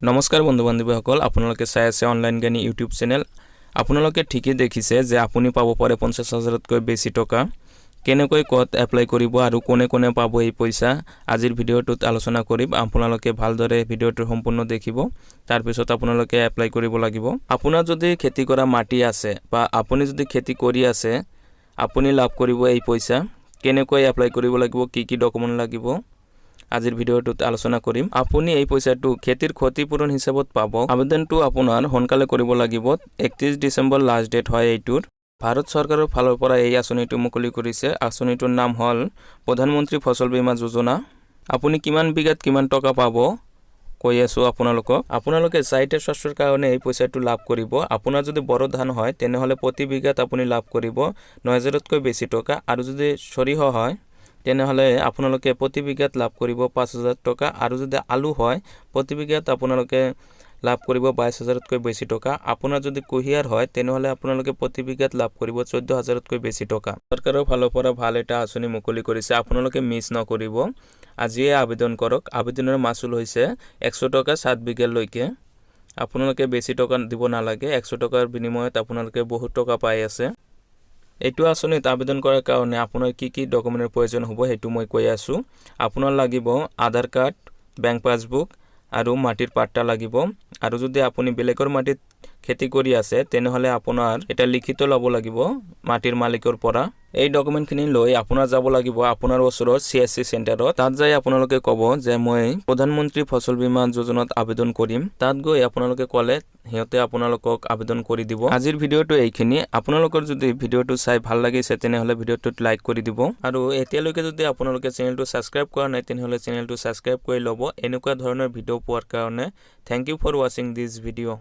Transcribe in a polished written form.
নমস্কাৰ বন্ধু বান্ধৱীসকল, আপোনালোকে চাই আছে অনলাইন জ্ঞানী ইউটিউব চেনেল। আপোনালোকে ঠিকই দেখিছে যে আপুনি পাব পাৰে 50,000তকৈ বেছি টকা। কেনেকৈ ক'ত এপ্লাই কৰিব আৰু কোনে কোনে পাব এই পইচা আজিৰ ভিডিঅ'টোত আলোচনা কৰিম। আপোনালোকে ভালদৰে ভিডিঅ'টো সম্পূৰ্ণ দেখিব, তাৰ পিছত আপোনালোকে এপ্লাই কৰিব লাগিব। আপোনাৰ যদি খেতি কৰা মাটি আছে বা আপুনি যদি খেতি কৰি আছে, আপুনি লাভ কৰিব এই পইচা। কেনেকৈ এপ্লাই কৰিব লাগিব, কি কি ডকুমেণ্ট লাগিব আজিৰ ভিডিঅ'টোত আলোচনা কৰিম। আপুনি এই পইচাটো খেতিৰ ক্ষতিপূৰণ হিচাপত পাব। আবেদনটো আপোনাৰ সোনকালে কৰিব লাগিব। 31 ডিচেম্বৰ লাষ্ট ডেট হয় এইটোৰ। ভাৰত চৰকাৰৰ ফালৰ পৰা এই আঁচনিটো মুকলি কৰিছে। আঁচনিটোৰ নাম হ'ল প্ৰধানমন্ত্ৰী ফচল বীমা যোজনা। আপুনি কিমান বিঘাত কিমান টকা পাব কৈ আছোঁ আপোনালোকক। আপোনালোকে 4টা শস্যৰ কাৰণে এই পইচাটো লাভ কৰিব। আপোনাৰ যদি বড় ধান হয় তেনেহ'লে প্ৰতি বিঘাত আপুনি লাভ কৰিব 9,000তকৈ বেছি টকা, আৰু যদি সৰিয়হ হয় তেনেহ'লে আপোনালোকে প্ৰতি বিঘাত লাভ কৰিব 5,000 টকা, আৰু যদি আলু হয় প্ৰতি বিঘাত আপোনালোকে লাভ কৰিব 22,000তকৈ বেছি টকা। আপোনাৰ যদি কুঁহিয়াৰ হয় তেনেহ'লে আপোনালোকে প্ৰতি বিঘাত লাভ কৰিব 14,000তকৈ বেছি টকা। চৰকাৰৰ ফালৰ পৰা ভাল এটা আঁচনি মুকলি কৰিছে, আপোনালোকে মিছ নকৰিব। আজিয়ে আবেদন কৰক। আবেদনৰ মাচুল হৈছে 100 টকা 7 বিঘালৈকে। আপোনালোকে বেছি টকা দিব নালাগে। 100 টকাৰ বিনিময়ত আপোনালোকে বহুত টকা পাই আছে। এইটো আঁচনিত আবেদন কৰাৰ কাৰণে আপোনাৰ কি কি ডকুমেণ্টৰ প্ৰয়োজন হ'ব সেইটো মই কৈ আছোঁ। আপোনাৰ লাগিব আধাৰ কাৰ্ড, বেংক পাছবুক আৰু মাটিৰ পাট্টা লাগিব। আৰু যদি আপুনি বেলেগৰ মাটিত খেতি কৰি আছে তেনেহ'লে আপোনাৰ এটা লিখিত ল'ব লাগিব মাটিৰ মালিকৰ পৰা। এই ডকুমেণ্টখিনি লৈ আপোনাৰ যাব লাগিব আপোনাৰ ওচৰৰ CSC চেণ্টাৰত। তাত যাই আপোনালোকে ক'ব যে মই প্ৰধানমন্ত্ৰী ফচল বীমা যোজনাত আবেদন কৰিম। তাত গৈ আপোনালোকে ক'লে সিহঁতে আপোনালোকক আবেদন কৰি দিব। আজিৰ ভিডিঅ'টো এইখিনি। আপোনালোকৰ যদি ভিডিঅ'টো চাই ভাল লাগিছে তেনেহ'লে ভিডিঅ'টোত লাইক কৰি দিব, আৰু এতিয়ালৈকে যদি আপোনালোকে চেনেলটো ছাবস্ক্ৰাইব কৰা নাই তেনেহ'লে চেনেলটো ছাবস্ক্ৰাইব কৰি ল'ব এনেকুৱা ধৰণৰ ভিডিঅ' পোৱাৰ কাৰণে। থেংক ইউ ফৰ ৱাচিং দিছ ভিডিঅ'।